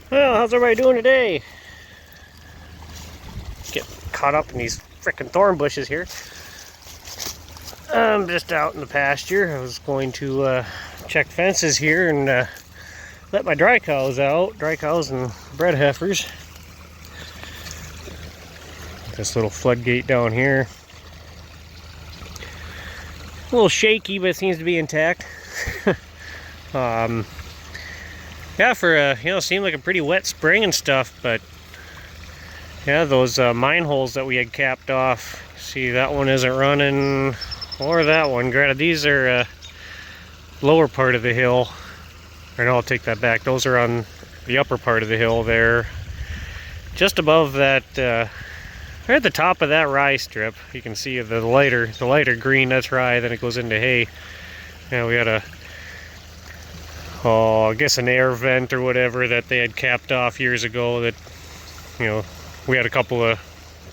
Well, how's everybody doing today? Get caught up in these frickin' thorn bushes here. I'm just out in the pasture. I was going to check fences here and let my dry cows out. Dry cows and bred heifers. This little floodgate down here. A little shaky, but it seems to be intact. Yeah, for seemed like a pretty wet spring and stuff, but yeah, those mine holes that we had capped off. See, that one isn't running, or that one. Granted, these are lower part of the hill. Or no, I'll take that back. Those are on the upper part of the hill there, just above that. Right at the top of that rye strip, you can see the lighter green. That's rye. Then it goes into hay. Yeah, we had I guess an air vent or whatever that they had capped off years ago. That we had a couple of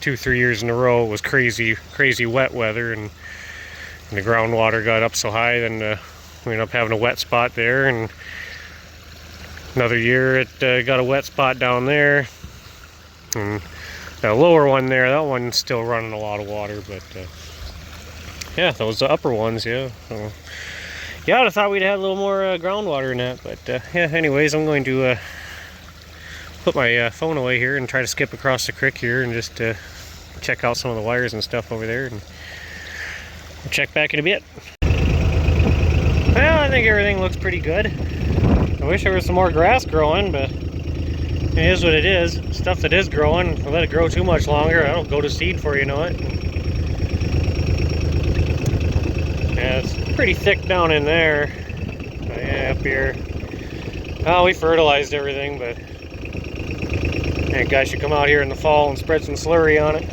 2-3 years in a row. It was crazy wet weather, and the groundwater got up so high. Then we ended up having a wet spot there, and another year it got a wet spot down there. And the lower one there, that one's still running a lot of water, but yeah, those upper ones, yeah. So, yeah, I thought we'd had a little more groundwater in that, but yeah. Anyways, I'm going to put my phone away here and try to skip across the creek here and just check out some of the wires and stuff over there, and we'll check back in a bit. Well, I think everything looks pretty good. I wish there was some more grass growing, but it is what it is. Stuff that is growing, if I let it grow too much longer, that'll go to seed for you know it. Yeah, it's pretty thick down in there. But yeah, up here. Oh, we fertilized everything, but yeah, guys should come out here in the fall and spread some slurry on it.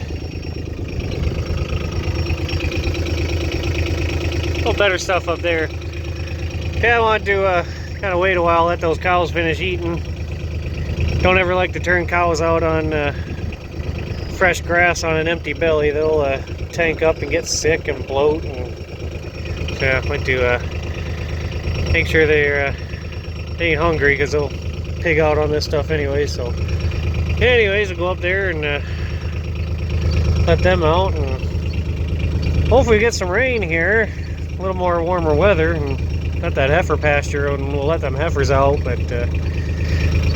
A little better stuff up there. Yeah, I want to kind of wait a while, let those cows finish eating. Don't ever like to turn cows out on fresh grass on an empty belly. They'll tank up and get sick and bloat. And so I like to make sure they ain't hungry, because they'll pig out on this stuff anyway. So anyways, we'll go up there and let them out, and hopefully we get some rain here, a little more warmer weather, and got that heifer pasture, and we'll let them heifers out. But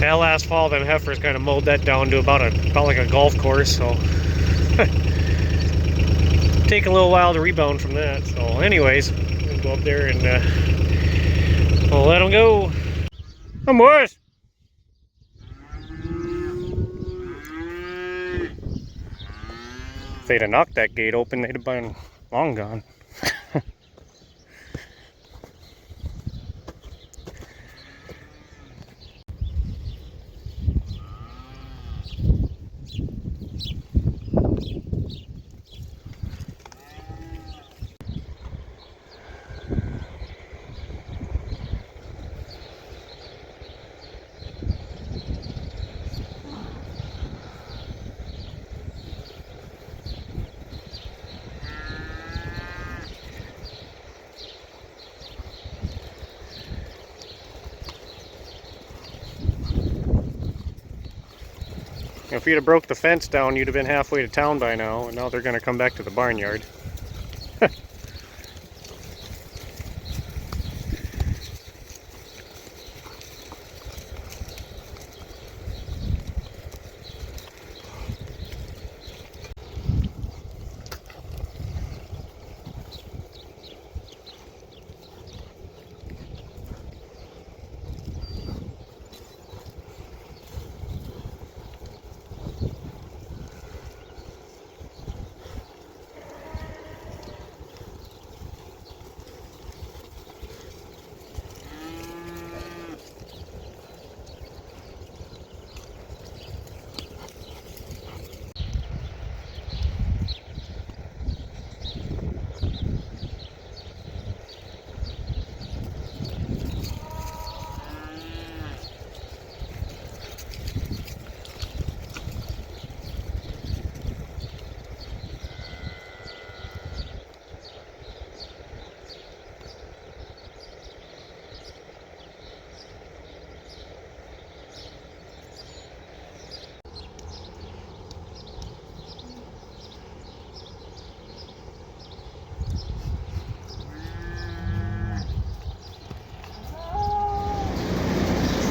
yeah, last fall them heifers kind of mowed that down to about like a golf course, so take a little while to rebound from that. So anyways, we'll go up there and we'll let them go. Come boys. If they'd have knocked that gate open, they'd have been long gone. If you'd have broke the fence down, you'd have been halfway to town by now, and now they're going to come back to the barnyard.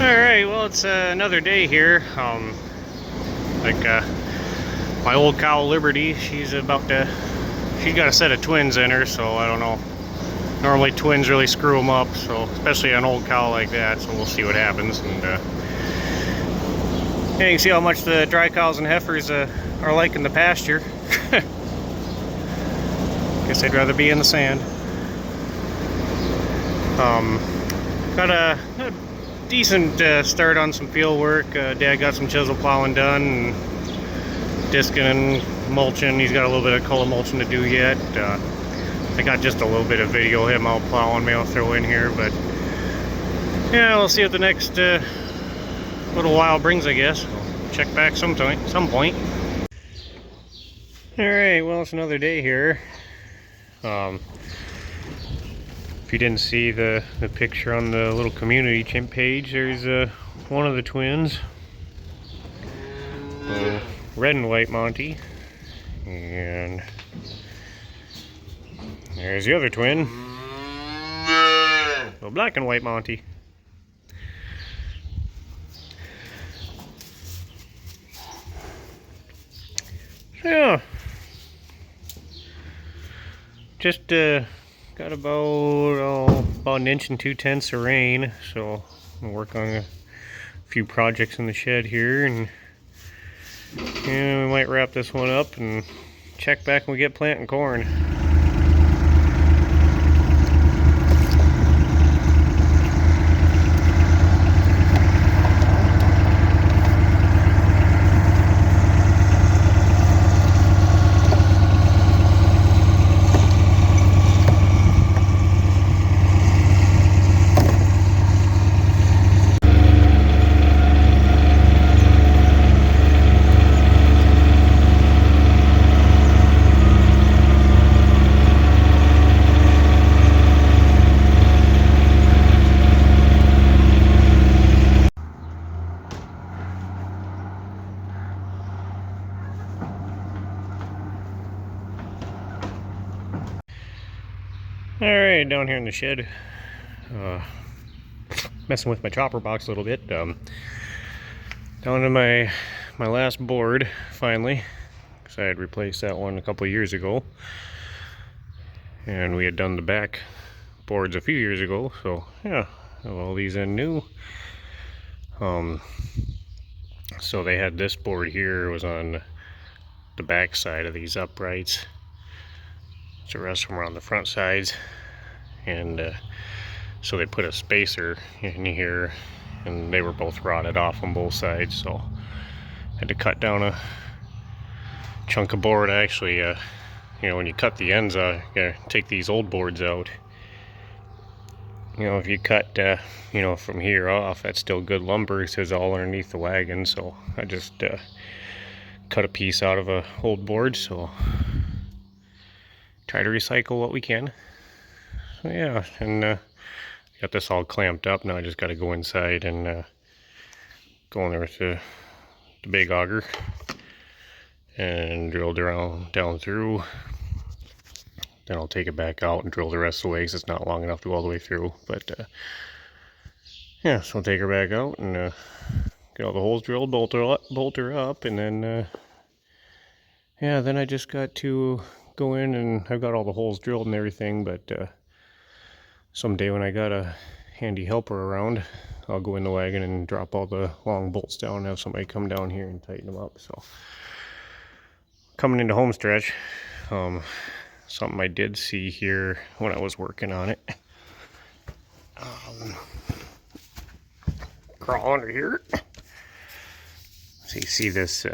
Alright, well, it's another day here. My old cow Liberty, she's got a set of twins in her, so I don't know. Normally twins really screw them up, so especially an old cow like that, so we'll see what happens. And yeah, you can see how much the dry cows and heifers are liking the pasture. Guess I'd rather be in the sand. Got a decent start on some field work. Dad got some chisel plowing done and disking and mulching. He's got a little bit of color mulching to do yet. I got just a little bit of video of him out plowing, maybe I'll throw in here, but yeah, we'll see what the next little while brings, I guess. We'll check back some point. Alright, well, it's another day here. If you didn't see the picture on the little community page, there's one of the twins, red and white Monty, and there's the other twin, the black and white Monty. So yeah, just got about an inch and 2/10 of rain, so I'm gonna work on a few projects in the shed here, and we might wrap this one up and check back when we get planting corn. Alright, down here in the shed, messing with my chopper box a little bit. Down to my last board, finally, because I had replaced that one a couple of years ago. And we had done the back boards a few years ago, so yeah, have all these in new. So they had this board here, was on the back side of these uprights. The rest of them are on the front sides, and so they put a spacer in here, and they were both rotted off on both sides, so I had to cut down a chunk of board. Actually, when you cut the ends out, you gotta take these old boards out. If you cut from here off, that's still good lumber. It says all underneath the wagon, so I just cut a piece out of a old board, so try to recycle what we can. So yeah, and got this all clamped up. Now I just got to go inside and go in there with the big auger and drill down through. Then I'll take it back out and drill the rest of the way, because it's not long enough to go all the way through. But yeah, so I'll take her back out and get all the holes drilled, bolt her up, and then yeah, then I just got to go in, and I've got all the holes drilled and everything, but someday when I got a handy helper around, I'll go in the wagon and drop all the long bolts down and have somebody come down here and tighten them up. So coming into home stretch, something I did see here when I was working on it. Crawl under here. So you see this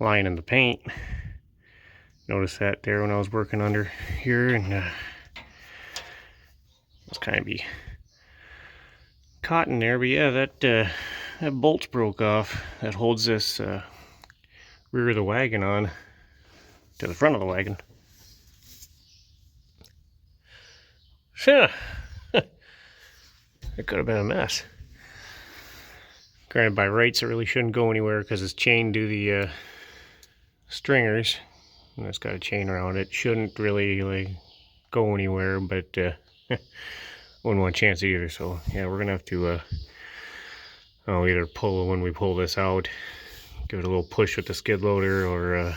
line in the paint. Notice that there when I was working under here, and it's kind of be caught in there. But yeah, that bolt's broke off. That holds this rear of the wagon on to the front of the wagon. So yeah, it could have been a mess. Granted, by rights, it really shouldn't go anywhere because it's chained to the stringers, and it's got a chain around it. Shouldn't really go anywhere, but wouldn't want to chance it either. So yeah, we're gonna have to either pull when we pull this out, give it a little push with the skid loader, or if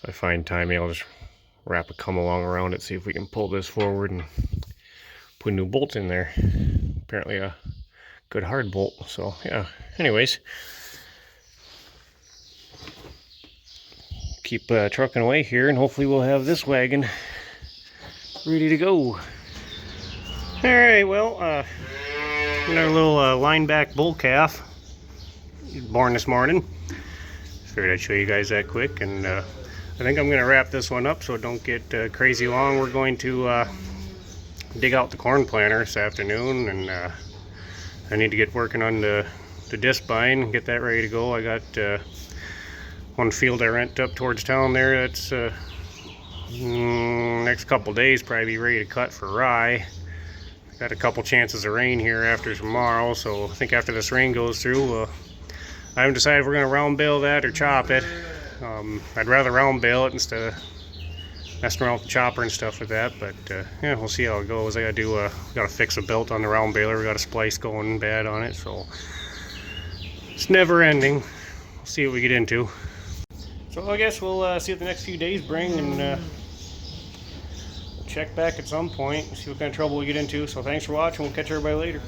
I find time, I'll just wrap a come along around it, see if we can pull this forward and put a new bolt in there. Apparently a good hard bolt. So yeah, anyways, keep trucking away here, and hopefully we'll have this wagon ready to go. Alright, well, another little line back bull calf born this morning. Figured I'd show you guys that quick, and I think I'm going to wrap this one up so it don't get crazy long. We're going to dig out the corn planter this afternoon, and I need to get working on the disc bine, get that ready to go. I got one field I rent up towards town there that's next couple days probably be ready to cut for rye. Got a couple chances of rain here after tomorrow, so I think after this rain goes through, I haven't decided if we're going to round bale that or chop it. I'd rather round bale it instead of messing around with the chopper and stuff with that, but yeah, we'll see how it goes. I gotta fix a belt on the round baler. We got a splice going bad on it, so it's never ending. We'll see what we get into. So I guess we'll see what the next few days bring, and check back at some point, see what kind of trouble we get into. So thanks for watching. We'll catch everybody later.